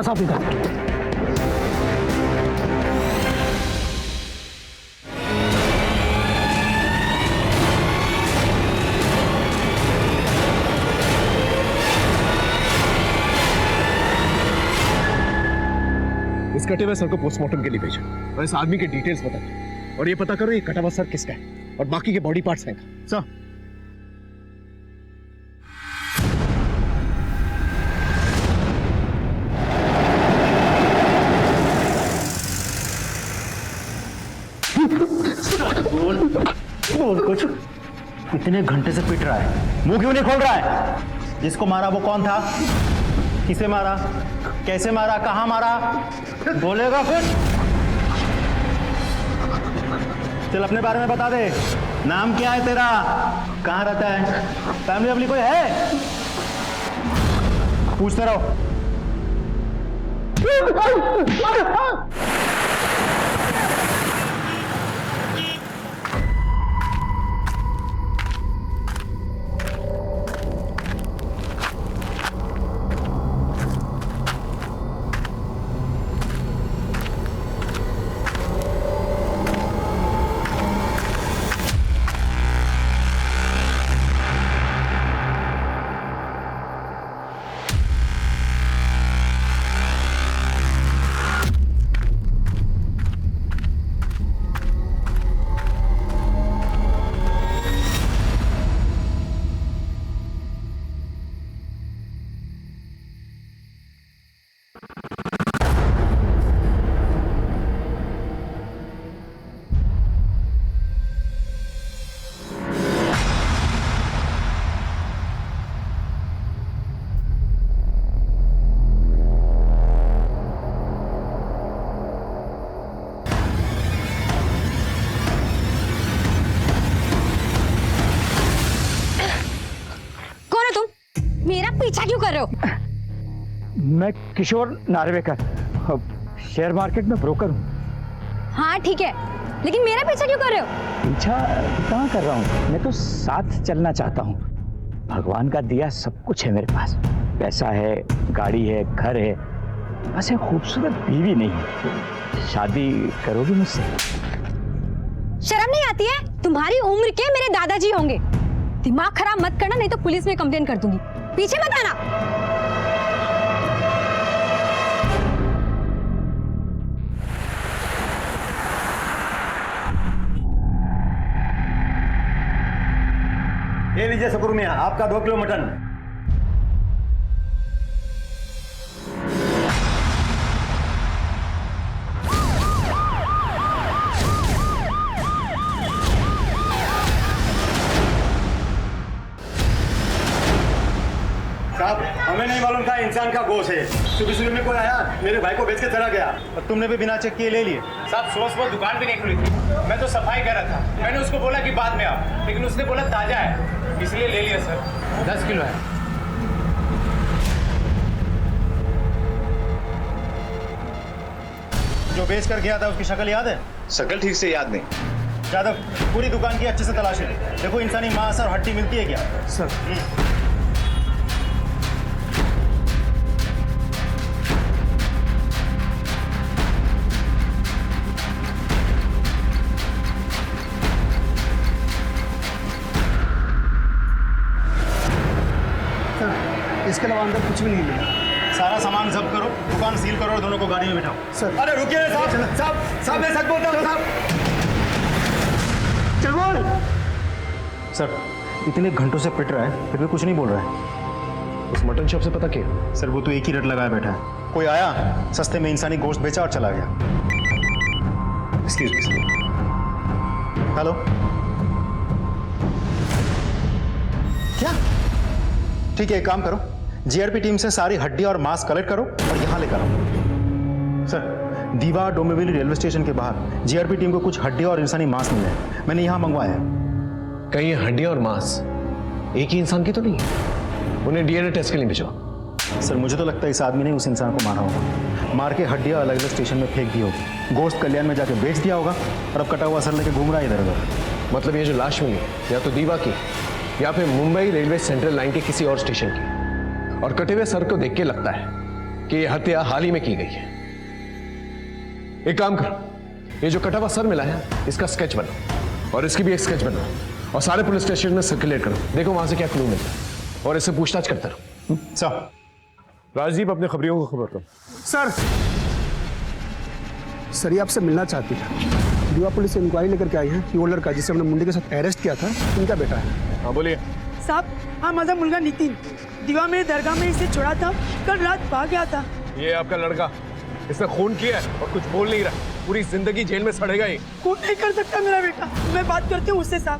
साफ इधर। इस कटे हुए सर को पोस्टमार्टम के लिए भेजा और इस आदमी के डिटेल्स बता दो और ये पता करो ये कटा हुआ सर किसका है और बाकी के बॉडी पार्ट्स हैं का। सर बोल कुछ। इतने घंटे से पिट रहा है, मुंह क्यों नहीं खोल रहा है? जिसको मारा वो कौन था? किसे मारा? कैसे मारा? कहां मारा? बोलेगा कुछ? चल अपने बारे में बता दे। नाम क्या है तेरा? कहां रहता है? फैमिली वैमिली कोई है? पूछते रहो। पीछा क्यों कर रहे हो? मैं किशोर नार्वेकर, शेयर मार्केट में ब्रोकर हूँ। हाँ ठीक है, लेकिन मेरा पीछा क्यों कर रहे हो? पीछा कहाँ कर रहा हूँ, मैं तो साथ चलना चाहता हूँ। भगवान का दिया सब कुछ है मेरे पास, पैसा है, गाड़ी है, घर है, बस एक खूबसूरत बीवी नहीं है। शादी करोगी मुझसे? शर्म नहीं आती है? तुम्हारी उम्र के मेरे दादाजी होंगे। दिमाग खराब मत करना, नहीं तो पुलिस में कंप्लेन कर दूंगी। पीछे मत आना। ये लीजिए शकूर मियां, आपका 2 किलो मटन। साहब हमें नहीं मालूम था इंसान का गोश्त है। सुबह सुबह में कोई आया, मेरे भाई को बेच के चला गया और तुमने भी बिना चेक किए ले लिए। साहब सुबह सुबह दुकान भी नहीं खुली थी, मैं तो सफाई कर रहा था। मैंने उसको बोला कि बाद में आओ, लेकिन उसने बोला ताजा है, इसलिए ले लिया सर। 10 किलो है। जो बेच कर गया था उसकी शक्ल याद है? शक्ल ठीक से याद नहीं। यादव पूरी दुकान की अच्छे से तलाशी ले, देखो इंसानी मांस और हड्डी मिलती है क्या? सर इसके अलावा अंदर कुछ भी नहीं मिला। सारा सामान जब्त करो, दुकान सील करो और दोनों को गाड़ी में बिठाओ। सर अरे रुकिए साहब, साहब मैं सच बोलता हूँ साहब। चल बोल। सर इतने घंटों से पिट रहा है फिर भी कुछ नहीं बोल रहा है। उस मटन शॉप से पता क्या? सर वो तो एक ही रट लगाए बैठा है। कोई आया, सस्ते में इंसानी गोश्त बेचा और चला गया। Excuse me sir. हेलो, क्या? ठीक है, एक काम करो, जीआरपी टीम से सारी हड्डी और मांस कलेक्ट करो और यहाँ लेकर आओ। सर दीवा डोंबिवली रेलवे स्टेशन के बाहर जीआरपी टीम को कुछ हड्डी और इंसानी मांस मिले हैं, मैंने यहाँ मंगवाया है। कहीं ये हड्डी और मांस एक ही इंसान की तो नहीं है? उन्हें डीएनए टेस्ट के लिए भेजो। सर मुझे तो लगता है इस आदमी ने उस इंसान को मारा होगा, मार के हड्डियाँ अलग अलग स्टेशन में फेंक दी होगी, गोश्त कल्याण में जाके बेच दिया होगा और अब कटा हुआ सर लेके घूम रहा है इधर उधर। मतलब ये जो लाश मिली या तो दीवा की या फिर मुंबई रेलवे सेंट्रल लाइन के किसी और स्टेशन की, और कटे हुए सर को देख के लगता है कि ये हत्या हाल ही में की गई है। एक काम कर, ये जो कटा हुआ सर मिला है इसका स्केच बनाओ और इसकी भी एक स्केच बनाओ और सारे पुलिस स्टेशन में सर्कुलेट करो। देखो वहां से क्या क्लू मिलता है और इससे पूछताछ करता रहो। सर राजीव अपने खबरियों को खबर करो। सर ये आपसे मिलना चाहती है। दीवा पुलिस से इंक्वायरी लेकर के आई है कि वो लड़का जिसे हमने मुंडे के साथ अरेस्ट किया था इनका बेटा है। हाँ बोलिए। साहब हाँ माझा मुलगा नितिन दिवा में दरगाह में इसे छोड़ा था, कल रात भाग गया था। ये आपका लड़का, इसने खून किया है और कुछ बोल नहीं रहा, पूरी जिंदगी जेल में सड़ेगा ही। कौन नहीं कर सकता मेरा बेटा, मैं बात करती हूँ उससे। साहब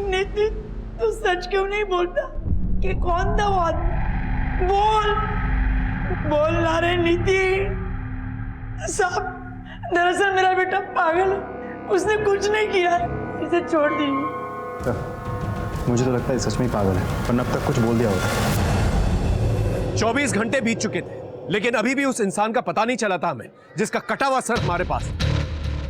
नितिन तू सच क्यों नहीं बोलता कि कौन था वो आदमी? बोल ना रे नितिन। साहब दरअसल मेरा बेटा पागल है, उसने कुछ नहीं किया, इसे छोड़ दीजिए। मुझे तो लगता है सच में ही पागल है, वरना अब तक कुछ बोल दिया होता। 24 घंटे बीत चुके थे लेकिन अभी भी उस इंसान का पता नहीं चला था हमें, जिसका कटा हुआ सर हमारे पास।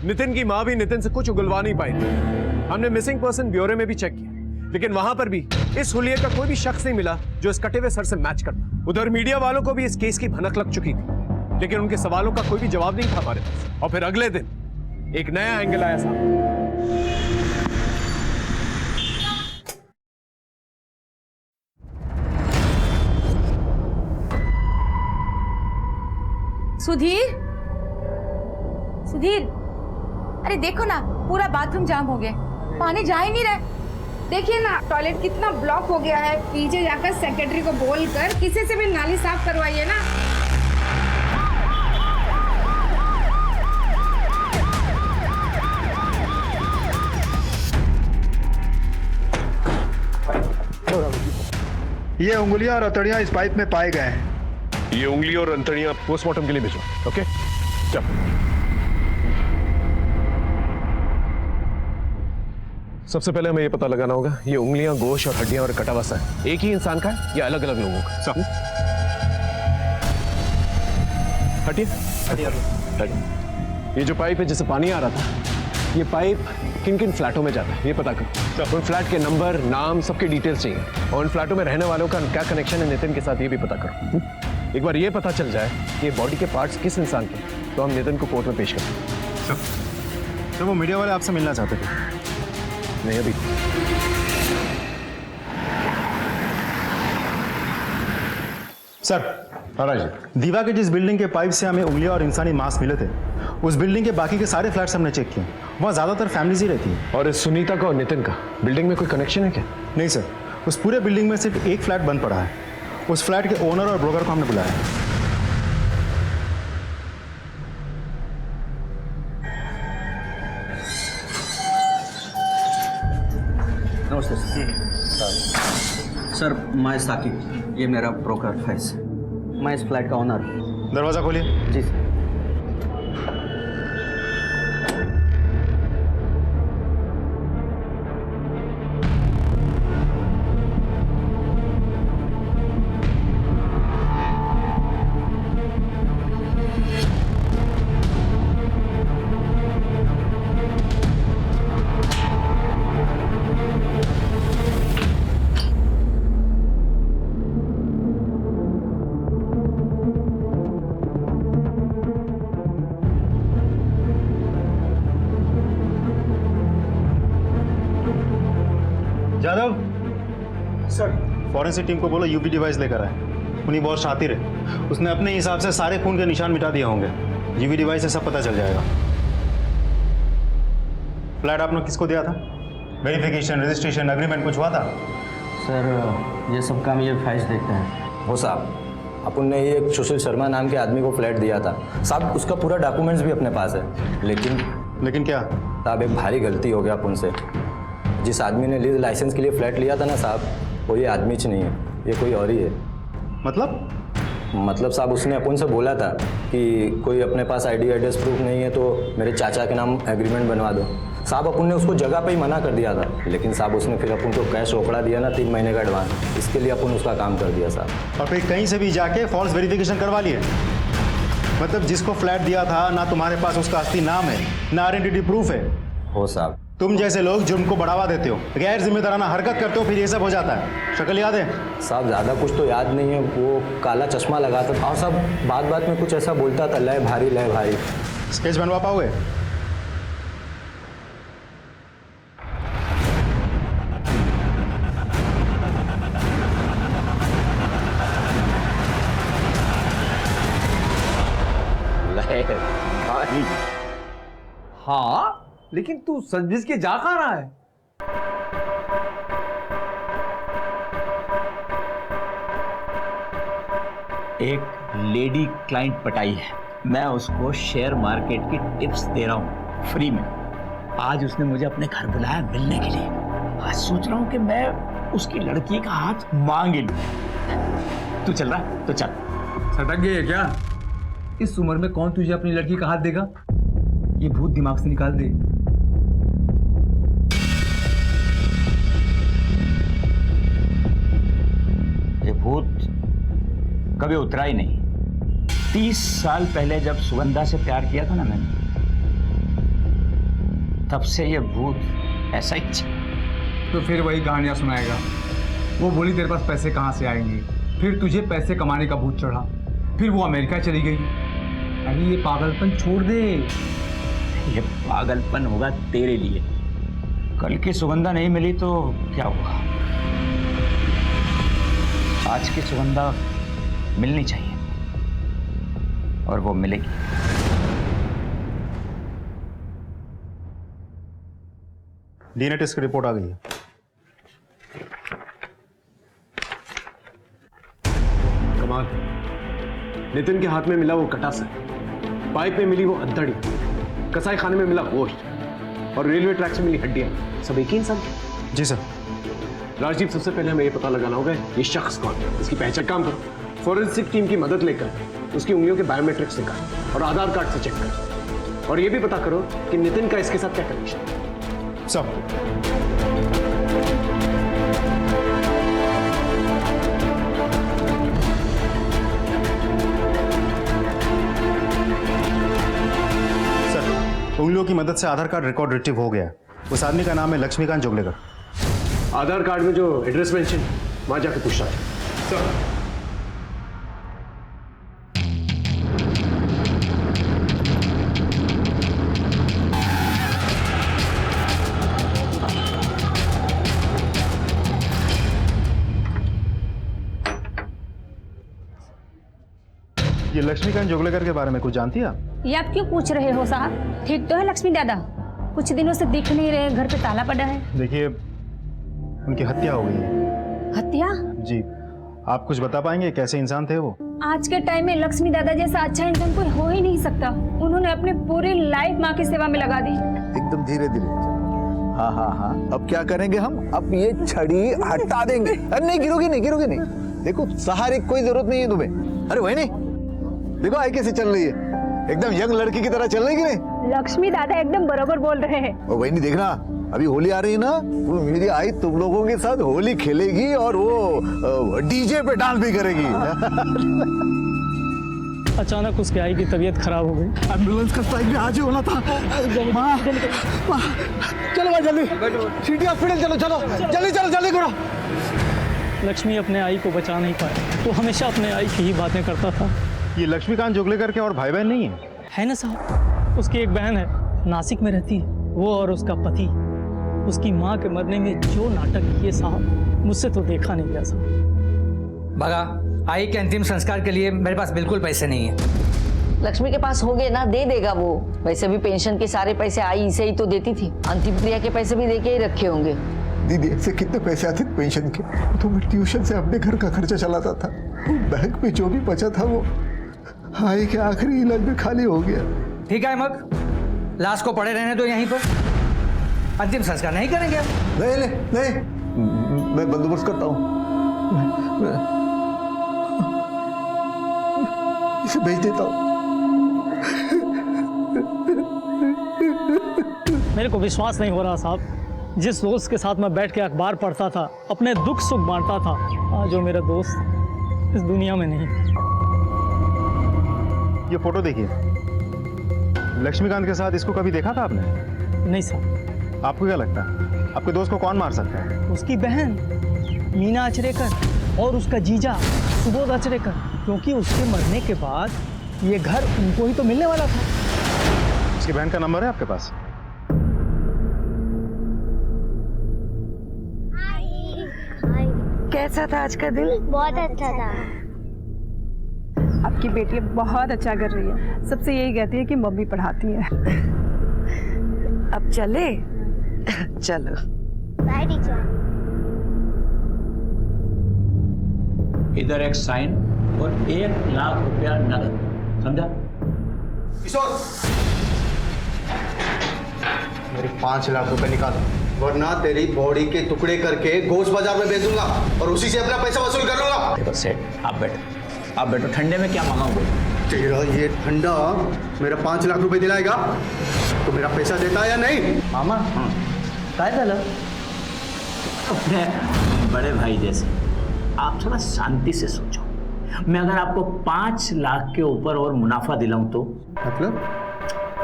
नितिन की मां भी नितिन से कुछ उगलवा नहीं पाई थी। हमने मिसिंग पर्सन ब्यूरो में भी चेक किया लेकिन वहां पर भी इस हुलिये का कोई भी शख्स नहीं मिला जो इस कटे हुए सर से मैच करता। उधर मीडिया वालों को भी इस केस की भनक लग चुकी थी लेकिन उनके सवालों का कोई भी जवाब नहीं था हमारे पास। और फिर अगले दिन एक नया एंगल आया साहब। सुधीर, सुधीर, अरे देखो ना पूरा बाथरूम जाम हो गया, पानी जा ही नहीं रहा। देखिए ना टॉयलेट कितना ब्लॉक हो गया है। पीछे जाकर सेक्रेटरी को बोलकर किसी से भी नाली साफ करवाइए ना। ये उंगलियां और हथौड़ियां इस पाइप में पाए गए हैं। ये उंगली और अंतड़ियां पोस्टमार्टम के लिए भेजो। ओके चल। सबसे पहले हमें ये पता लगाना होगा ये उंगलियां, गोश्त और हड्डियां और कटा हुआ सर एक ही इंसान का है या अलग अलग लोगों का? हटिए। ये जो पाइप है जिससे पानी आ रहा था, ये पाइप किन किन फ्लैटों में जाता है ये पता करो। उन फ्लैट के नंबर, नाम, सबके डिटेल्स चाहिए और उन फ्लैटों में रहने वालों का क्या कनेक्शन है नितिन के साथ ये भी पता करो। एक बार ये पता चल जाए कि बॉडी के पार्ट्स किस इंसान के, तो हम नितिन को कोर्ट में पेश करें। तो वो मीडिया वाले आपसे मिलना चाहते थे? नहीं अभी। सर राजीव, दीवा के जिस बिल्डिंग के पाइप से हमें उंगलियां और इंसानी मांस मिले थे उस बिल्डिंग के बाकी के सारे फ्लैट्स हमने चेक किए, वहाँ ज्यादातर फैमिलीज ही रहती है। और इस सुनीता का और नितिन का बिल्डिंग में कोई कनेक्शन है क्या? नहीं सर, उस पूरे बिल्डिंग में सिर्फ एक फ्लैट बंद पड़ा है। उस फ्लैट के ओनर और ब्रोकर को हमने बुलाया है। नमस्ते सर, मैं साकिब, ये मेरा ब्रोकर फैज, मैं इस फ्लैट का ओनर हूँ। दरवाजा खोलिए। जी sir. Yadav sir, forensic team को बोलो यूवी डिवाइस लेकर आए। उन्हीं बहुत शातिर है, उसने अपने हिसाब से सारे खून के निशान मिटा दिए होंगे। यूवी डिवाइस से सब पता चल जाएगा। फ्लैट आपने किसको दिया था? वेरिफिकेशन, रजिस्ट्रेशन, एग्रीमेंट कुछ हुआ था? सर ये सब काम ये फैज देखते हैं। हो साहब, अपन ने ये एक सुशील शर्मा नाम के आदमी को फ्लैट दिया था साहब, उसका पूरा डॉक्यूमेंट्स भी अपने पास है। लेकिन क्या साहब एक भारी गलती हो गया अपन से। जिस आदमी ने लीज लाइसेंस के लिए फ्लैट लिया था ना साहब, वो ये आदमी च नहीं है, ये कोई और ही है। मतलब साहब उसने अपन से बोला था कि कोई अपने पास आईडी एड्रेस प्रूफ नहीं है तो मेरे चाचा के नाम एग्रीमेंट बनवा दो। साहब अपन ने उसको जगह पे ही मना कर दिया था, लेकिन साहब उसने फिर अपन को कैश रोकड़ा दिया ना 3 महीने का एडवांस, इसके लिए अपन उसका काम कर दिया साहब। और फिर कहीं से भी जाके फॉल्स वेरिफिकेशन करवा लिए? मतलब जिसको फ्लैट दिया था ना तुम्हारे पास उसका असली नाम है ना आइडेंटिटी प्रूफ है? हो साहब। तुम जैसे लोग जुर्म को बढ़ावा देते हो, गैर जिम्मेदाराना हरकत करते हो, फिर ये सब हो जाता है। शक्ल याद है? साहब ज़्यादा कुछ तो याद नहीं है, वो काला चश्मा लगाता था और सब बात बात में कुछ ऐसा बोलता था, लय भारी लय भारी। स्केच बनवा पाओगे? हाँ, लेकिन तू सजबिज के जा कहाँ रहा है? एक लेडी क्लाइंट पटाई है, मैं उसको शेयर मार्केट की टिप्स दे रहा हूँ फ्री में। आज उसने मुझे अपने घर बुलाया मिलने के लिए। आज सोच रहा हूँ कि मैं उसकी लड़की का हाथ मांग लूं। तू चल रहा है तो चल। सटक गई है क्या? इस उम्र में कौन तुझे अपनी लड़की का हाथ देगा? ये भूत दिमाग से निकाल दे। ये भूत कभी उतरा ही नहीं। 30 साल पहले जब सुगंधा से प्यार किया था ना मैंने, तब से ये भूत ऐसा ही तो फिर वही कहानियां सुनाएगा। वो बोली तेरे पास पैसे कहाँ से आएंगे, फिर तुझे पैसे कमाने का भूत चढ़ा, फिर वो अमेरिका चली गई। अरे ये पागलपन छोड़ दे। ये पागलपन होगा तेरे लिए। कल की सुगंधा नहीं मिली तो क्या हुआ? आज की सुगंधा मिलनी चाहिए और वो मिलेगी। डीएनए टेस्ट की रिपोर्ट आ गई है। कमाल, नितिन के हाथ में मिला वो कटासा, पाइप में मिली वो अद्दड़ी, कसाई खाने में मिला गोश्त और रेलवे ट्रैक से मिली हड्डियां, सब एक ही इंसान थे। जी सर। राजीव, सबसे पहले हमें ये पता लगाना होगा ये शख्स कौन है, इसकी पहचान। काम करो, फॉरेंसिक टीम की मदद लेकर उसकी उंगलियों के बायोमेट्रिक्स निकाल और आधार कार्ड से चेक करो, और ये भी पता करो कि नितिन का इसके साथ क्या कनेक्शन है। सब सर, उंगलियों की मदद से आधार कार्ड रिकॉर्ड रिट्रीव हो गया है। उस आदमी का नाम है लक्ष्मीकांत जोगलेकर। आधार कार्ड में जो एड्रेस मेंशन वहां जाके पूछना है। सर, ये लक्ष्मीकांत जोगलेकर के बारे में कुछ जानती है आप? ये आप क्यों पूछ रहे हो साहब? ठीक तो है लक्ष्मी दादा? कुछ दिनों से दिख नहीं रहे, घर पे ताला पड़ा है। देखिए, उनकी हत्या हो गई है। हत्या? जी। आप कुछ बता पाएंगे कैसे इंसान थे वो? आज के टाइम में लक्ष्मी दादा जैसा अच्छा इंसान कोई हो ही नहीं सकता। उन्होंने अपनी पूरी लाइफ माँ की सेवा में लगा दी। एकदम धीरे धीरे। हाँ हाँ हाँ, अब क्या करेंगे हम? अब ये छड़ी हटा देंगे। अरे नहीं, गिरोगी नहीं, गिरोगी नहीं। देखो, सहारे की कोई जरूरत नहीं है तुम्हें। अरे वही नहीं, देखो आई कैसे चल रही है, एकदम यंग लड़की की तरह चल रही है कि नहीं? लक्ष्मी दादा एकदम बराबर बोल रहे हैं। और वही नहीं, देखना अभी होली आ रही है ना, वो मेरी आई तुम लोगों के साथ होली खेलेगी और वो डीजे पे डांस भी करेगी। अचानक उसके आई की तबीयत खराब हो गई। एम्बुलेंस का स्ट्राइक भी आज ही होना था। माँ, चलो भाई जल्दी, सिटी हॉस्पिटल चलो, चलो जल्दी, चलो जल्दी करो। लक्ष्मी अपने आई को बचा नहीं पाया, वो हमेशा अपने आई की ही बातें करता था। ये लक्ष्मीकांत जोगलेकर के और भाई बहन नहीं है? है ना साहब, उसकी एक बहन है, नासिक में रहती है। वो और उसका पति उसकी माँ के मरने में जो नाटक किए साहब, मुझसे तो देखा नहीं गया साहब। भगा, आई के अंतिम संस्कार के लिए मेरे पास बिल्कुल पैसे नहीं है। लक्ष्मी के पास होंगे ना, दे देगा वो। वैसे भी पेंशन के सारे पैसे आई से ही तो देती थी, अंतिम क्रिया के पैसे भी देके ही रखे होंगे। दीदी, ऐसे कितने पैसे आते थे पेंशन के? तो मैं ट्यूशन से अपने घर का खर्चा चलाता था। बैंक में जो भी बचा था वो आई के आखिरी इलाज में खाली हो गया। ठीक है मग, लाश को पड़े रहने दो यहीं पर, अंतिम संस्कार नहीं करेंगे आप? नहीं नहीं नहीं, मैं बंदोबस्त करता हूँ, इसे भेज देता हूँ। मेरे को विश्वास नहीं हो रहा साहब, जिस दोस्त के साथ मैं बैठ के अखबार पढ़ता था, अपने दुख सुख बांटता था, आज वो मेरा दोस्त इस दुनिया में नहीं। ये फोटो देखिए, लक्ष्मीकांत के साथ इसको कभी देखा था आपने? नहीं साहब। आपको क्या लगता है आपके दोस्त को कौन मार सकता है? उसकी बहन मीना अचरेकर और उसका जीजा सुबोध अचरेकर, क्योंकि उसके मरने के बाद ये घर उनको ही तो मिलने वाला था। उसकी बहन का नंबर है आपके पास? कैसा था आज का दिन? बहुत अच्छा था। आपकी बेटी बहुत अच्छा कर रही है, सबसे यही कहती है कि मम्मी पढ़ाती है। अब चले? चलो। Bye teacher. इधर एक साइन और 1 लाख रुपया नगद, समझा? किशोर, मेरे 5 लाख रुपए निकाल, वरना तेरी बॉडी के टुकड़े करके गोश्त बाजार में बेच दूंगा और उसी से अपना पैसा वसूल कर लूंगा। देखो सेठ, आप बैठो, ठंडे में क्या मंगाओगे? तेरा ये ठंडा मेरा 5 लाख रुपए दिलाएगा तो मेरा पैसा देता है या नहीं? मामा काय झालं? अपने बड़े भाई जैसे आप थोड़ा शांति से सोचो। मैं अगर आपको 5 लाख के ऊपर और मुनाफा दिलाऊं तो? मतलब?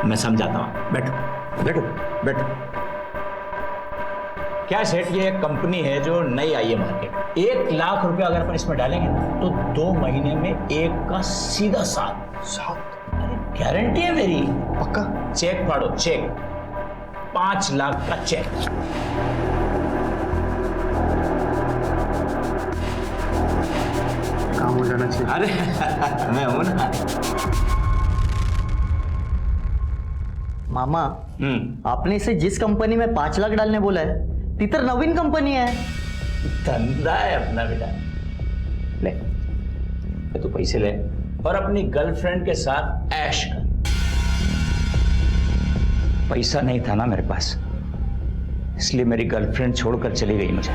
मैं समझाता हूं, बैठो बैठो बैठो। क्या सेठ, ये एक कंपनी है जो नई आई है मार्केट। 1 लाख रुपया अगर अपन इसमें डालेंगे ना तो 2 महीने में 1 का सीधा 7। अरे गारंटी है मेरी। पक्का? चेक फाड़ो, चेक 5 लाख का चेक। काम हो जाना चाहिए। अरे मैं हूं ना। मामा आपने इसे जिस कंपनी में 5 लाख डालने बोला है ती तर नवीन कंपनी है। धंधा है अपना बेटा। ले तू पैसे ले और अपनी गर्लफ्रेंड के साथ ऐश कर। पैसा नहीं था ना मेरे पास, इसलिए मेरी गर्लफ्रेंड छोड़कर चली गई मुझे।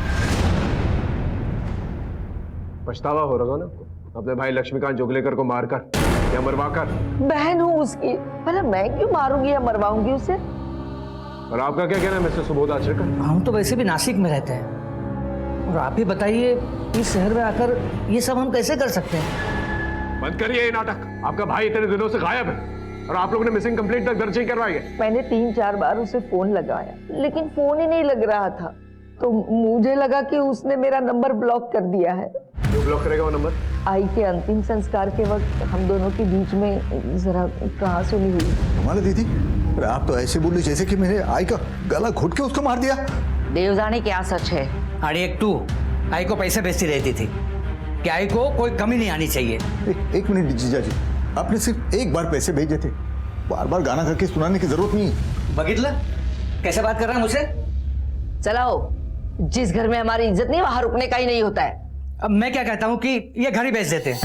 पछतावा हो रहा ना अपने भाई लक्ष्मीकांत जोगलेकर को मारकर या मरवाकर? बहन हूँ उसकी, भला मैं क्यों मारूंगी या मरवाऊंगी उसे? और आपका क्या कहना है मिस्टर सुबोध आचरेकर? हम तो वैसे भी नासिक में रहते हैं, और आप ही बताइए इस शहर में आकर ये सब हम कैसे कर सकते हैं? बंद करिए ये नाटक। आपका भाई इतने दिनों से गायब है और आप लोगों ने मिसिंग कंप्लेंट तक दर्ज नहीं करवाई है। मैंने 3-4 बार उसे फोन लगाया, लेकिन फोन ही नहीं लग रहा था, तो मुझे लगा कि उसने मेरा नंबर ब्लॉक कर दिया है। क्यों ब्लॉक करेगा वो नंबर? आई के अंतिम संस्कार के वक्त हम दोनों के बीच में जरा कहासुनी हुई। हमारा दीदी, अरे आप तो ऐसे बोले जैसे कि मैंने आई का गला घुट के उसको मार दिया। देव जाने क्या सच है। अरे एक तू आई को पैसे भेजती रहती थी कि आई को कोई कमी नहीं आनी चाहिए। एक मिनट जीजा जी, आपने सिर्फ एक बार पैसे भेजे थे, बार बार गाना करके सुनाने की जरूरत नहीं है। बगितला कैसे बात कर रहा है मुझसे? चलाओ, जिस घर में हमारी इज्जत नहीं वहां रुकने का ही नहीं होता है। अब मैं क्या कहता हूँ कि ये घर ही बेच देते हैं।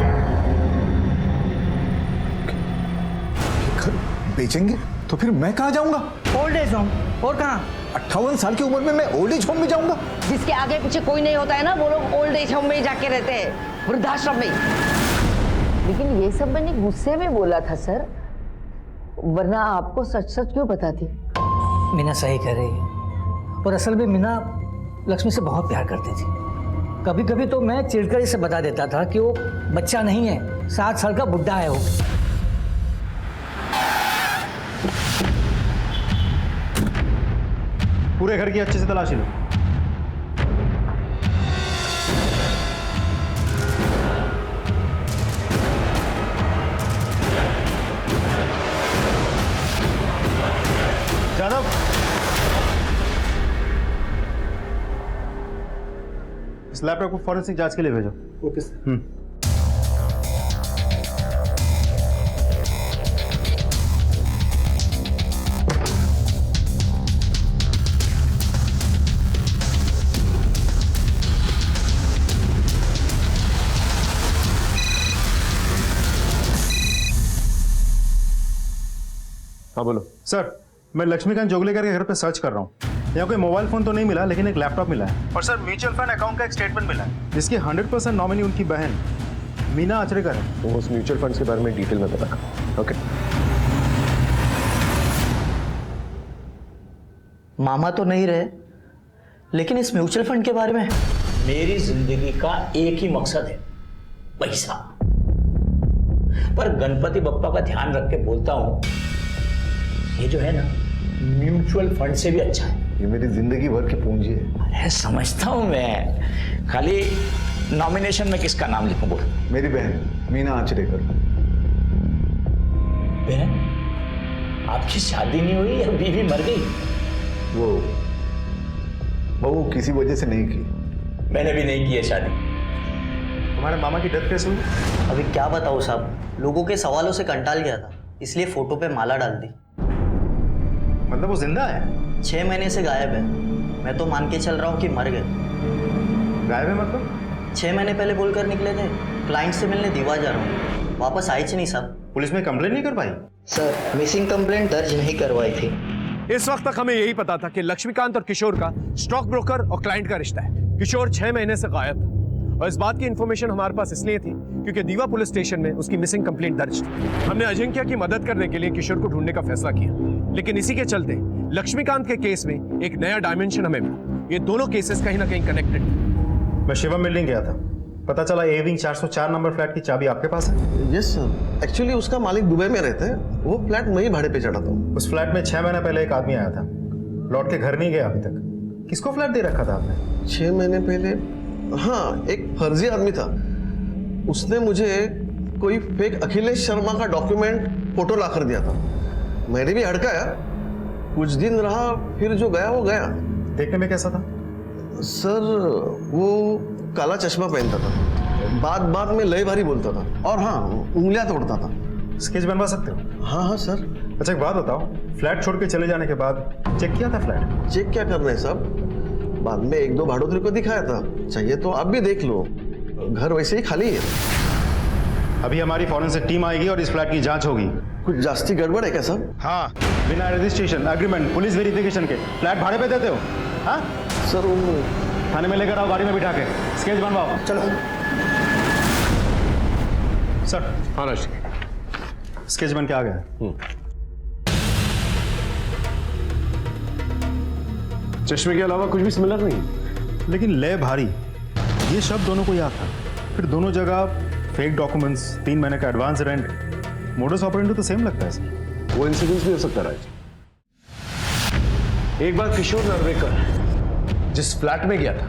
घर बेचेंगे तो फिर मैं कहाँ जाऊंगा? Old age home. और कहाँ? 58 साल की उम्र में मैं ओल्ड एज होम में जाऊंगा? जिसके आगे पीछे कोई नहीं होता है ना, वो लोग ओल्ड एज होम में जाके रहते हैं, वृद्धाश्रम में। लेकिन ये सब मैंने गुस्से में बोला था सर, वरना आपको सच सच क्यों बताती? मीना सही कह रही है, और असल में मीना लक्ष्मी से बहुत प्यार करती थी। कभी कभी तो मैं चिढ़कर इसे बता देता था कि वो बच्चा नहीं है, 7 साल का बुड्ढा है वो। पूरे घर की अच्छे से तलाशी लो। जादव, इस लैपटॉप को फॉरेंसिक जांच के लिए भेजो। Okay sir. हाँ बोलो। सर, मैं लक्ष्मीकांत जोगलेकर के घर पे सर्च कर रहा हूँ। यहाँ कोई मोबाइल फोन तो नहीं मिला, लेकिन एक लैपटॉप मिला है। और सर, म्यूचुअल फंड अकाउंट का एक स्टेटमेंट मिला है, जिसकी 100% नॉमिनी उनकी बहन मीना आचरेकर है। तो उस म्यूचुअल फंड्स के बारे में डिटेल में पता। ओके। मामा तो नहीं रहे, लेकिन इस म्यूचुअल फंड के बारे में मेरी जिंदगी का एक ही मकसद है, पैसा। पर गणपति बप्पा का ध्यान रख के बोलता हूं, ये जो है ना म्यूचुअल फंड से भी अच्छा है। ये मेरी जिंदगी भर की पूंजी है। अरे समझता हूँ मैं, खाली नॉमिनेशन में किसका नाम लिखूं बोल। मेरी बहन मीना आचरेकर। बहन, आपकी शादी नहीं हुई या बीवी मर गई? वो बहू किसी वजह से नहीं की। मैंने भी नहीं की है शादी। तुम्हारे मामा की डेथ कैसे हुई? अभी क्या बताऊँ साहब, लोगों के सवालों से कंटाल गया था, इसलिए फोटो पे माला डाल दी। मतलब वो जिंदा है? 6 महीने से गायब है। मैं तो मान के चल रहा हूँ कि मर गए। गायब है मतलब? 6 महीने पहले बोलकर निकले थे क्लाइंट से मिलने दीवा जा रहा हूँ, वापस आई नहीं साहब। पुलिस में कंप्लेंट नहीं कर पाई? सर मिसिंग कंप्लेंट दर्ज नहीं करवाई थी। इस वक्त तक हमें यही पता था कि लक्ष्मीकांत और किशोर का स्टॉक ब्रोकर और क्लाइंट का रिश्ता है। किशोर 6 महीने से गायब था और इस बात की इंफॉर्मेशन हमारे पास इसलिए थी क्योंकि दीवा पुलिस स्टेशन में उसकी मिसिंग कंप्लेंट दर्ज थी। हमने अजिंक्य की मदद करने के लिए किशोर को ढूंढने का फैसला किया, लेकिन इसी के चलते लक्ष्मीकांत के केस में एक नया डायमेंशन हमें मिला। ये दोनों केसेस कहीं ना कहीं कनेक्टेड थे। मैं शिवम बिल्डिंग गया था, पता चला ए विंग 404 नंबर फ्लैट की चाबी आपके पास है? यस सर, एक्चुअली उसका मालिक दुबई में रहते हैं, वो फ्लैट मैं ही भाड़े पे चढ़ाता हूँ। उस फ्लैट में 6 महीने पहले एक आदमी आया था, लौट के घर नहीं गया अभी तक। किसको फ्लैट दे रखा था आपने? 6 महीने पहले, हाँ, एक फर्जी आदमी था। उसने मुझे कोई फेक अखिलेश शर्मा का डॉक्यूमेंट फोटो ला कर दिया था। मैंने भी हड़काया, कुछ दिन रहा, फिर जो गया वो गया। देखने में कैसा था? सर वो काला चश्मा पहनता था, बात बात में लय भारी बोलता था, और हाँ, उंगलियां तोड़ता था। स्केच बनवा सकते हो? हाँ सर। अच्छा एक बात बताओ, फ्लैट छोड़ के चले जाने के बाद चेक किया था फ्लैट? चेक क्या करना है साहब, बाद में 1-2 भाड़ोत्री को दिखाया था, चाहिए तो आप भी देख लो, घर वैसे ही खाली है। अभी हमारी फॉरेंसिक टीम आएगी और इस फ्लैट की जांच होगी। कुछ जास्ती गड़बड़ है क्या साहब? हाँ, बिना रजिस्ट्रेशन, एग्रीमेंट, पुलिस वेरिफिकेशन के फ्लैट भाड़े पे देते हो? हाँ सर, वो थाने में लेकर आओ, गाड़ी में बिठा के स्केच बनवाओ। चलो सर। हाँ राज, स्केच बन के आ गया। चश्मे के अलावा कुछ भी सिमिलर नहीं, लेकिन लय भारी, ये शब्द दोनों को याद था। फिर दोनों जगह फेक डॉक्यूमेंट्स, 3 महीने का एडवांस रेंट, मोडस ऑपरेंडी तो सेम लगता है सर। वो इंसिडेंस भी हो सकता है राज। एक बार किशोर नार्वेकर जिस फ्लैट में गया था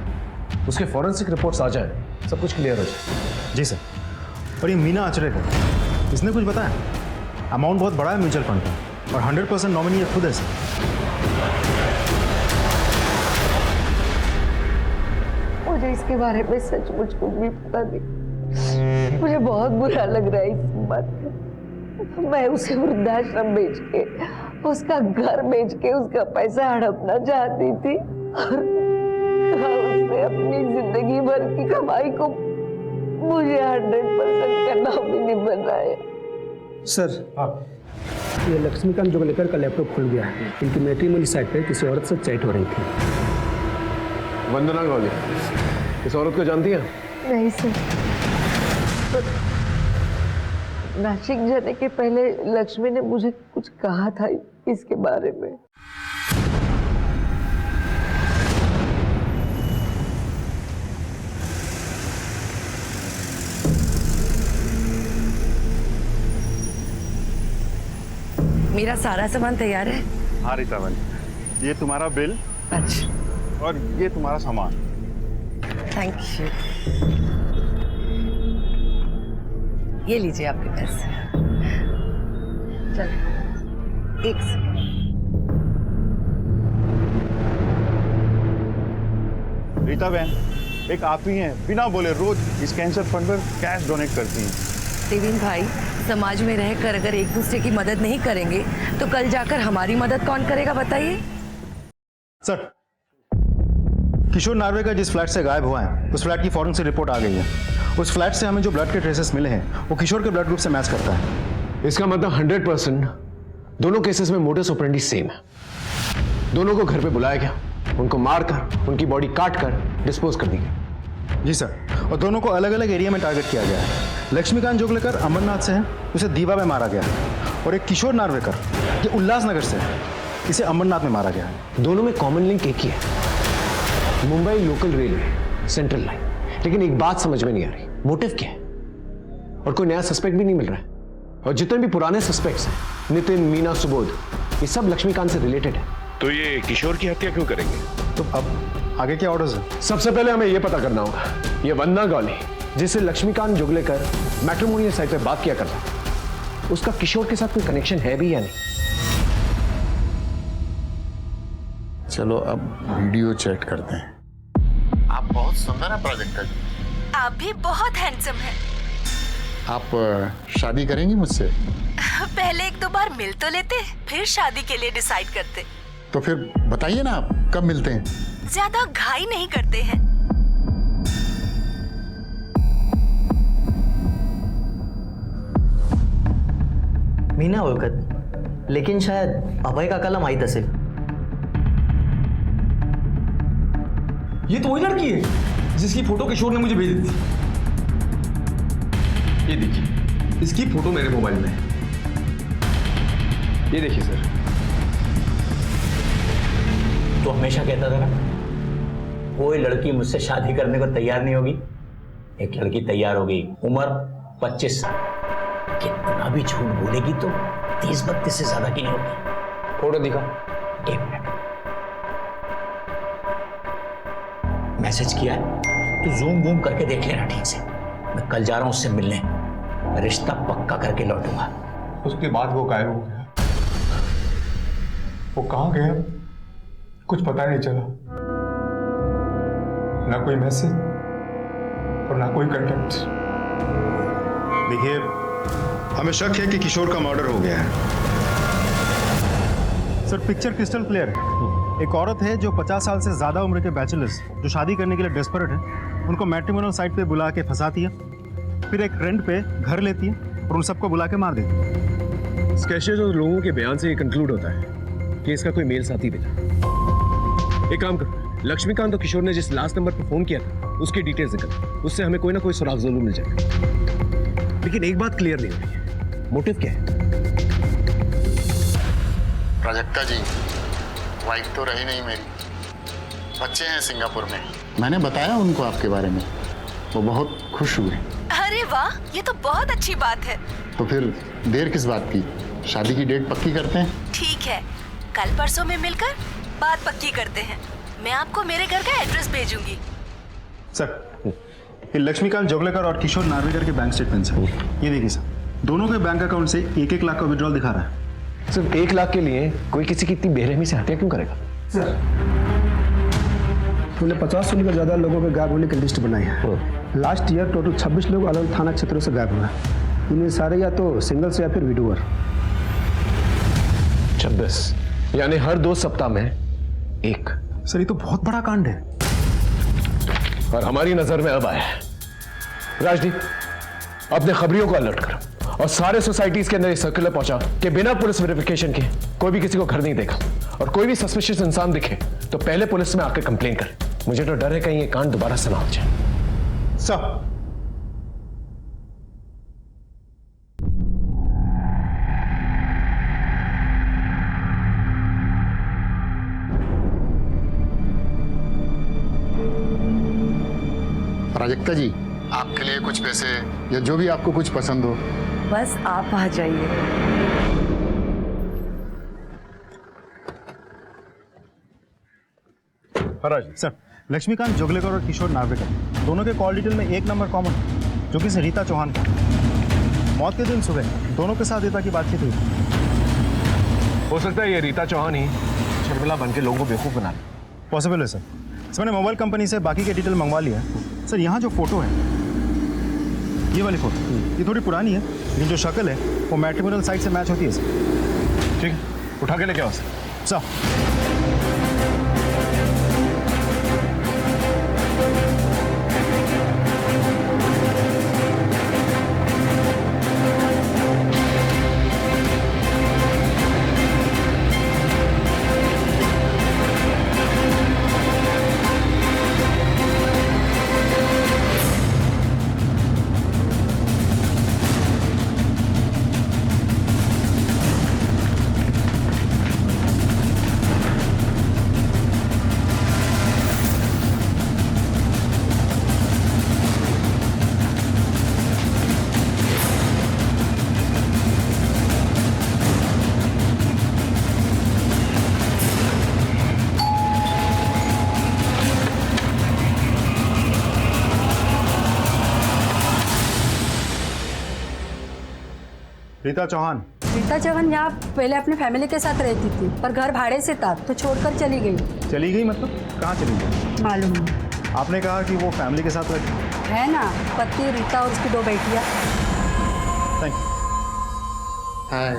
उसके फॉरेंसिक रिपोर्ट्स आ जाए, सब कुछ क्लियर हो जाए। जी सर। और ये मीना आचरेकर, इसने कुछ बताया? अमाउंट बहुत बड़ा है म्यूचुअल फंड का, और 100% नॉमिनी ये खुद है सर। मुझे इसके बारे में सचमुच कुछ भी पता नहीं। मुझे बहुत बुरा लग रहा है इस बात का। मैं उसे वृद्धाश्रम बेच के, उसका घर बेच के उसका पैसा हड़पना चाहती थी, और उसने अपनी जिंदगी भर की कमाई को मुझे 100% का नॉमिनी बनाया। सर, ये लक्ष्मीकांत जोगलेकर का लैपटॉप खुल गया है। इनकी मैट्रिमोनी साइट पे किसी औरत से चैट हो रही थी। वंदना कौन है? इस औरत को जानती हैं? नहीं सर, नासिक जाने के पहले लक्ष्मी ने मुझे कुछ कहा था इसके बारे में। मेरा सारा सामान तैयार है। हाँ रीतावन, ये तुम्हारा बिल। अच्छा। और ये तुम्हारा सामान। Thank you. ये लीजिए आपके पैसे। चलो, एक सेकंड। रीता बहन, एक आप ही हैं बिना बोले रोज इस कैंसर फंड पर कैश डोनेट करती हैं। देवीन भाई, समाज में रहकर अगर एक दूसरे की मदद नहीं करेंगे तो कल जाकर हमारी मदद कौन करेगा बताइए? सर, किशोर नार्वेकर जिस फ्लैट से गायब हुआ है उस फ्लैट की फॉरेंसिक रिपोर्ट आ गई है। उस फ्लैट से हमें जो ब्लड के ट्रेसेस मिले हैं वो किशोर के ब्लड ग्रुप से मैच करता है। इसका मतलब 100% दोनों केसेस में मोडस ऑपरेंडी सेम है। दोनों को घर पे बुलाया गया, उनको मारकर उनकी बॉडी काट कर डिस्पोज कर दी गई। जी सर, और दोनों को अलग अलग एरिया में टारगेट किया गया है। लक्ष्मीकांत जोगलेकर अमरनाथ से है, उसे दीवा में मारा गया है, और एक किशोर नार्वेकर ये उल्लासनगर से है, इसे अमरनाथ में मारा गया है। दोनों में कॉमन लिंक एक ही है, Mumbai local railway central line. लेकिन एक बात समझ में नहीं आ रही, मोटिव क्या है? और कोई नया सस्पेक्ट भी नहीं मिल रहा है। और जितने भी पुराने सस्पेक्ट्स हैं, नितिन, मीना, सुबोध, ये सब लक्ष्मीकांत से रिलेटेड है। तो ये किशोर की हत्या क्यों करेंगे? तो अब आगे क्या ऑर्डर्स है? सबसे पहले हमें यह पता करना होगा, ये वंदना गौली जिससे लक्ष्मीकांत जुगलेकर मैट्रिमोनियल साइट पे बात किया करता, उसका किशोर के साथ कोई कनेक्शन है भी या नहीं? चलो अब वीडियो चेक करते हैं। आप बहुत सुंदर है प्राजक्ता जी। आप भी बहुत हैंडसम हैं। आप शादी करेंगी मुझसे? पहले एक दो बार मिल तो लेते, फिर शादी के लिए डिसाइड करते। तो फिर बताइए ना, आप कब मिलते हैं? ज्यादा घाई नहीं करते हैं। मीना ओळखत, लेकिन शायद अभय काकाला माहित असेल। ये तो वही लड़की है जिसकी फोटो किशोर ने मुझे भेजी थी। ये देखिए, इसकी फोटो मेरे मोबाइल में है। ये देखिए सर। तो हमेशा कहता था ना, कोई लड़की मुझसे शादी करने को तैयार नहीं होगी। एक लड़की तैयार हो गई, उम्र 25 साल। कितना भी झूठ बोलेगी तो 30-32 से ज्यादा की नहीं होगी। फोटो दिखा। एक मिनट, मैसेज किया है तो जूम वूम करके देख लेना ठीक से। मैं कल जा रहा हूं उससे मिलने, रिश्ता पक्का करके लौटूंगा। उसके बाद वो गायब हो गया। वो कहाँ गया कुछ पता नहीं चला, ना कोई मैसेज और ना कोई कांटेक्ट। देखिए, हमें शक है कि किशोर का मर्डर हो गया है। सर, पिक्चर क्रिस्टल क्लियर है। एक औरत है जो 50 साल से ज्यादा उम्र के बैचलर्स जो शादी करने के लिए डेस्परेट है, उनको मैट्रिमोनियल साइट पे बुला के फंसाती है, फिर एक रेंट पे घर लेती है और उन सबको बुला के मार देती है। स्केचेस और लोगों के बयान से ये कंक्लूड होता है कि इसका कोई मेल साथी भी था। एक काम करो, लक्ष्मीकांत और किशोर ने जिस लास्ट नंबर पर फोन किया था उसकी डिटेल्स निकल, उससे हमें कोई ना कोई सुराग जरूर मिल जाएगा। लेकिन एक बात क्लियर नहीं हो रही है, मोटिव क्या है? प्राजक्ता जी, वाइफ तो रही नहीं मेरी, बच्चे हैं सिंगापुर में। मैंने बताया उनको आपके बारे में, वो बहुत खुश हुए। अरे वाह, ये तो बहुत अच्छी बात है। तो फिर देर किस बात की, शादी की डेट पक्की करते हैं। ठीक है, कल परसों में मिलकर बात पक्की करते हैं। मैं आपको मेरे घर का एड्रेस भेजूंगी। सर, ये लक्ष्मीकांत जोगलेकर और किशोर नार्वेकर के बैंक स्टेटमेंट्स हैं। ये देखिए सर, दोनों के बैंक अकाउंट से 1-1 लाख का विड्रॉल दिखा रहा है। सिर्फ 1 लाख के लिए कोई किसी की इतनी बेरहमी से हत्या क्यों करेगा? सर, हमने 50 से लेकर ज्यादा लोगों के गायब होने की लिस्ट बनाई है। लास्ट ईयर टोटल 26 लोग अलग थाना क्षेत्रों से गायब हुए। इनमें सारे या तो सिंगल्स या फिर विडोअर। 26 यानी हर 2 सप्ताह में एक। सर, ये तो बहुत बड़ा कांड है और हमारी नजर में अब आया है। राजदीप, अपने खबरियों को अलर्ट करो और सारे सोसाइटीज के अंदर एक सर्कुलर पहुंचा कि बिना पुलिस वेरिफिकेशन के कोई भी किसी को घर नहीं देखा, और कोई भी सस्पिशियस इंसान दिखे तो पहले पुलिस में आकर कंप्लेन करे। मुझे तो डर है कहीं ये कांड दोबारा से ना हो जाए। सर, प्राजक्ता जी, आपके लिए कुछ पैसे या जो भी आपको कुछ पसंद हो। बस आप आ जाइए। सर, लक्ष्मीकांत जोगलेकर और किशोर नार्वेकर दोनों के कॉल डिटेल में एक नंबर कॉमन, जो कि से रीता चौहान का। मौत के दिन सुबह दोनों के साथ रीता की बातचीत हुई। हो सकता है ये रीता चौहान ही शर्मिला बन के लोगों को बेवकूफ बना ले। पॉसिबल है सर। मैंने मोबाइल कंपनी से बाकी के डिटेल मंगवा लिया है। सर, यहाँ जो फोटो है, ये वाली फोटो, ये थोड़ी पुरानी है, लेकिन जो शक्ल है वो मैट्रिमोनियल साइट से मैच होती है सर। ठीक है, उठा के लेके आओ सर। रीता चौहान। रीता चौहान यहाँ पहले अपने फैमिली के साथ रहती थी, पर घर भाड़े से था तो छोड़कर चली गई। चली गई मतलब? कहाँ चली गई? मालूम नहीं। आपने कहा कि वो फैमिली के साथ रहती है ना, पति, रीता और उसकी 2 बेटियाँ। Thank you. हाय।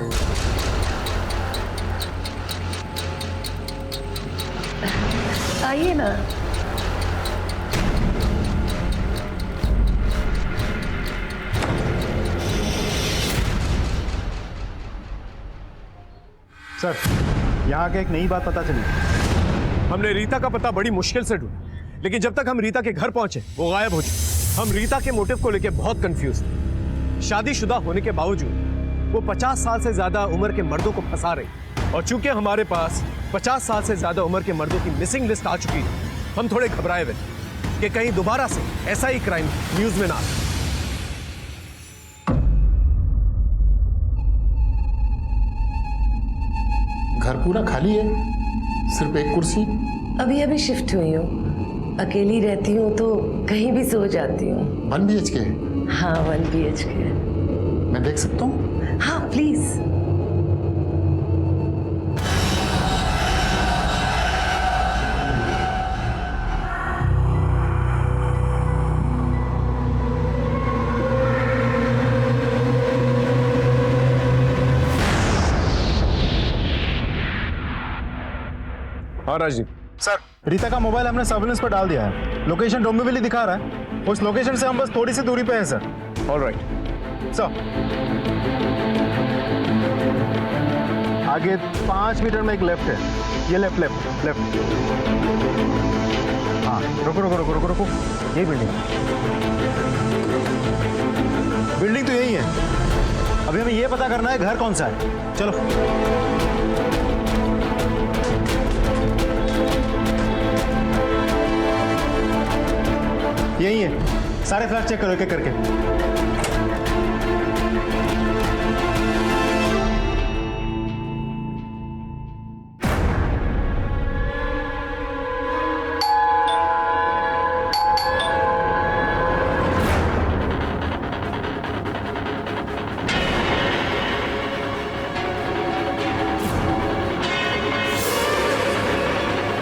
आइए ना। सर, यहाँ के एक नई बात पता चली। हमने रीता का पता बड़ी मुश्किल से ढूंढा, लेकिन जब तक हम रीता के घर पहुंचे वो गायब हो चुकी। हम रीता के मोटिव को लेकर बहुत कंफ्यूज थे। शादीशुदा होने के बावजूद वो 50 साल से ज्यादा उम्र के मर्दों को फंसा रही, और चूंकि हमारे पास 50 साल से ज्यादा उम्र के मर्दों की मिसिंग लिस्ट आ चुकी है, हम थोड़े घबराए हुए कि कहीं दोबारा से ऐसा ही क्राइम न्यूज में ना आए। घर पूरा खाली है, सिर्फ एक कुर्सी। अभी अभी शिफ्ट हुई हूँ, अकेली रहती हूँ तो कहीं भी सो जाती हूँ। 1 BHK? हाँ 1 BHK। मैं देख सकता हूँ? हाँ प्लीज। हाँ राजदीप। सर, रीता का मोबाइल हमने सर्विलेंस पर डाल दिया है। लोकेशन डोंबिवली दिखा रहा है। उस लोकेशन से हम बस थोड़ी सी दूरी पे हैं सर। ऑलराइट सर, आगे 5 मीटर में एक लेफ्ट है। ये लेफ्ट लेफ्ट लेफ्ट। हाँ, रुको रुको रुको रुको रुको, यही बिल्डिंग तो यही है। अभी हमें ये पता करना है घर कौन सा है। चलो। यही है, सारे फ्लैट चेक करो एक एक करके।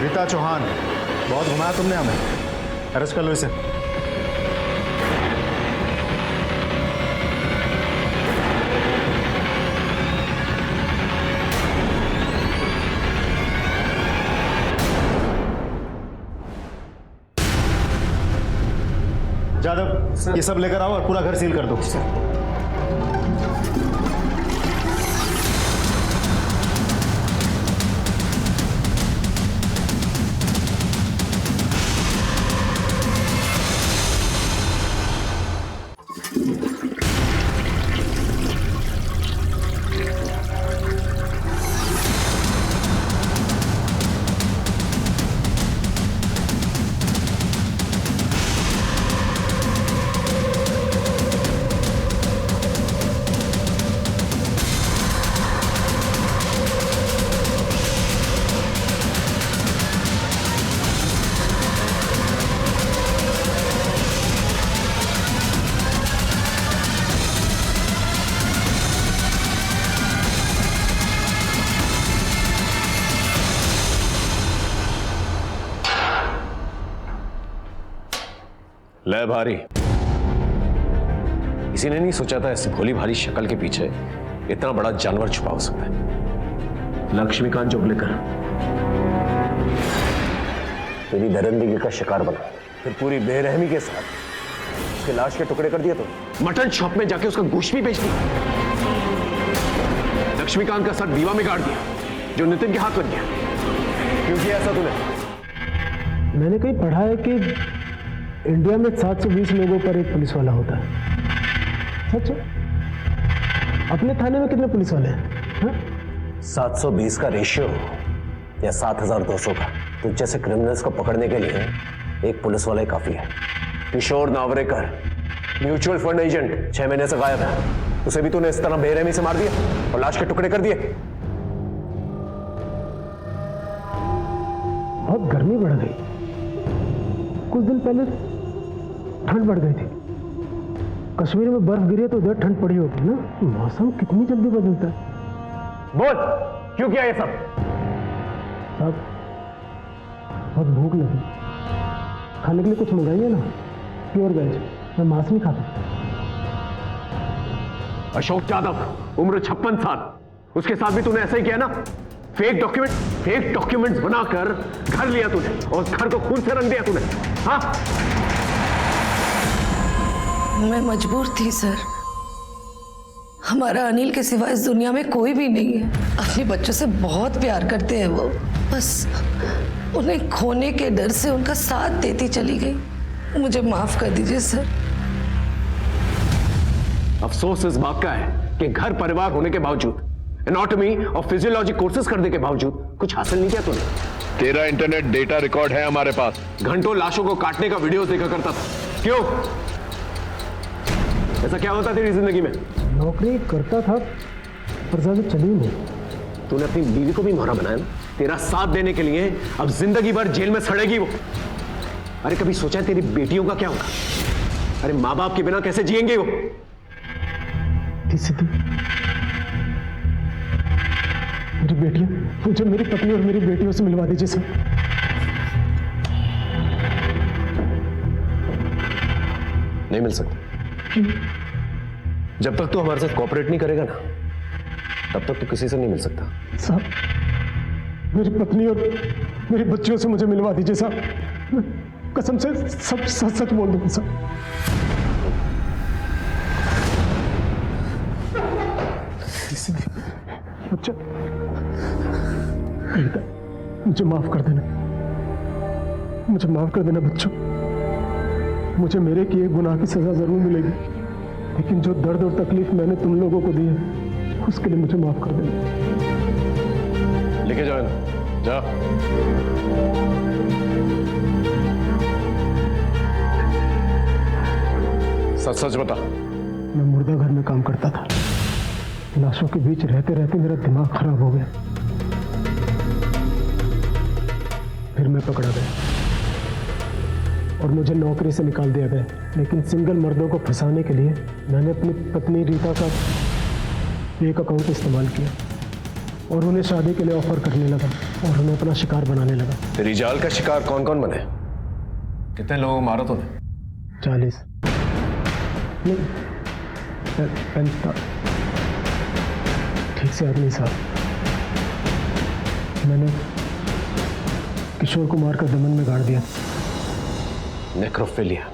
रीता चौहान, बहुत घुमाया तुमने हमें। अरेस्ट कर लो इसे। जादव, ये सब लेकर आओ और पूरा घर सील कर दो। ले भारी, किसी ने नहीं सोचा था इस भोली भारी शक्ल के पीछे इतना बड़ा जानवर छुपा हो सकता है। लक्ष्मीकांत जोगलेकर तेरी दरिंदगी का शिकार बना, फिर पूरी बेरहमी के साथ उसके लाश के टुकड़े कर दिए। तो मटन शॉप में जाके उसका गोश्त भी बेच दिया। लक्ष्मीकांत का सर दीवा में गाड़ दिया जो नितिन के हाथ लग गया। क्यों किया ऐसा तूने? मैंने कहीं पढ़ा है कि इंडिया में 720 लोगों पर एक पुलिस वाला होता है। सच है? अपने थाने में कितने पुलिस वाले हैं? 720 का रेशियो या 7200 का? तो जैसे क्रिमिनल्स को पकड़ने के लिए एक पुलिस वाला ही काफी है। किशोर नावरेकर, म्यूचुअल फंड एजेंट, 6 महीने से गायब है। उसे भी तूने इस तरह बेरहमी से मार दिया और लाश के टुकड़े कर दिए। बहुत गर्मी बढ़ गई, कुछ दिन पहले ठंड बढ़ गई थी, कश्मीर में बर्फ गिरी है तो उधर ठंड पड़ी होगी ना। मौसम कितनी जल्दी बदलता है। बोल, क्यों किया ये सब? साहब बहुत भूख लगी, खाने के लिए कुछ मंगाइए ना, प्योर वेज। मैं मांस नहीं खाता। अशोक यादव, उम्र 56 साल, उसके साथ भी तूने ऐसा ही किया ना? फेक डॉक्यूमेंट्स बनाकर घर लिया तूने और घर को खून से रंग दिया तूने। हाँ, मैं मजबूर थी सर। हमारा अनिल के सिवा इस दुनिया में कोई भी नहीं है। अपने बच्चों से बहुत प्यार करते हैं वो, बस उन्हें खोने के डर से उनका साथ देती चली गई। मुझे माफ कर दीजिए सर। अफसोस इस बात का है कि घर परिवार होने के बावजूद, एनाटॉमी और फिजियोलॉजी कोर्सेज करने के बावजूद कुछ हासिल नहीं किया तूने। तेरा इंटरनेट डेटा रिकॉर्ड है हमारे पास। घंटों लाशों को काटने का वीडियो देखा करता था। क्यों? ऐसा क्या होता तेरी जिंदगी में? नौकरी करता था पर ज्यादा चली नहीं। तूने अपनी बीवी को भी मोहरा बनाया ना, तेरा साथ देने के लिए। अब जिंदगी भर जेल में सड़ेगी वो। अरे कभी सोचा है तेरी बेटियों का क्या होगा? अरे माँ बाप के बिना कैसे जिएंगे वो? मेरी बेटियां, मुझे मेरी पत्नी और मेरी बेटियों से मिलवा दीजिए सर। नहीं मिल सकता। जब तक तू हमारे साथ कोऑपरेट नहीं करेगा ना, तब तक तू किसी से नहीं मिल सकता। साहब, मेरी पत्नी और मेरी बच्चियों से मुझे मिलवा दीजिए साहब। मैं कसम से सब सच सच बोल दूंगा साहब। अच्छा, मुझे माफ कर देना, मुझे माफ कर देना बच्चों। मुझे मेरे किए गुनाह की सजा जरूर मिलेगी, लेकिन जो दर्द और तकलीफ मैंने तुम लोगों को दी है, उसके लिए मुझे माफ कर देना। लेके जाओ, जा। सच सच बता। मैं मुर्दा घर में काम करता था। लाशों के बीच रहते रहते मेरा दिमाग खराब हो गया। फिर मैं पकड़ा गया और मुझे नौकरी से निकाल दिया गया। लेकिन सिंगल मर्दों को फंसाने के लिए मैंने अपनी पत्नी रीता का एक अकाउंट इस्तेमाल किया और उन्हें शादी के लिए ऑफर करने लगा और उन्हें अपना शिकार बनाने लगा। तेरी जाल का शिकार कौन कौन बने? कितने लोगों को मारा तूने? 40 नहीं, 45। ठीक से याद नहीं साहब। मैंने किशोर कुमार का दमन में गाड़ दिया। नेक्रोफिलिया,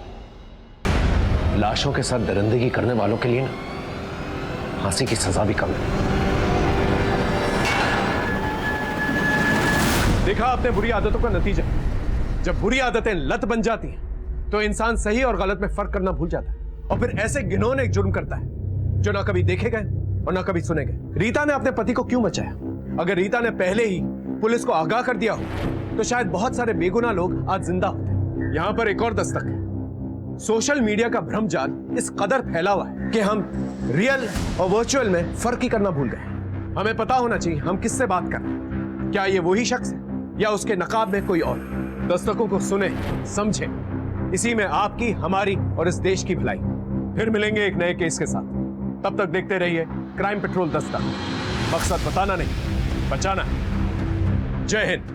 लाशों के साथ दरिंदगी करने वालों के लिए ना फांसी की सजा भी कम है। देखा आपने बुरी आदतों का नतीजा। जब बुरी आदतें लत बन जाती हैं तो इंसान सही और गलत में फर्क करना भूल जाता है और फिर ऐसे घिनौने एक जुर्म करता है जो ना कभी देखे गए और ना कभी सुने गए। रीता ने अपने पति को क्यों बचाया? अगर रीता ने पहले ही पुलिस को आगाह कर दिया हो तो शायद बहुत सारे बेगुनाह लोग आज जिंदा होते। यहां पर एक और दस्तक है। सोशल मीडिया का भ्रमजाल इस कदर फैला हुआ है कि हम रियल और वर्चुअल में फर्क ही करना भूल गए। हमें पता होना चाहिए हम किससे बात कर रहे हैं। क्या ये वही शख्स है या उसके नकाब में कोई और? दस्तकों को सुने, समझे, इसी में आपकी, हमारी और इस देश की भलाई। फिर मिलेंगे एक नए केस के साथ। तब तक देखते रहिए क्राइम पेट्रोल दस्तक। मकसद बताना नहीं, बचाना है। जय हिंद।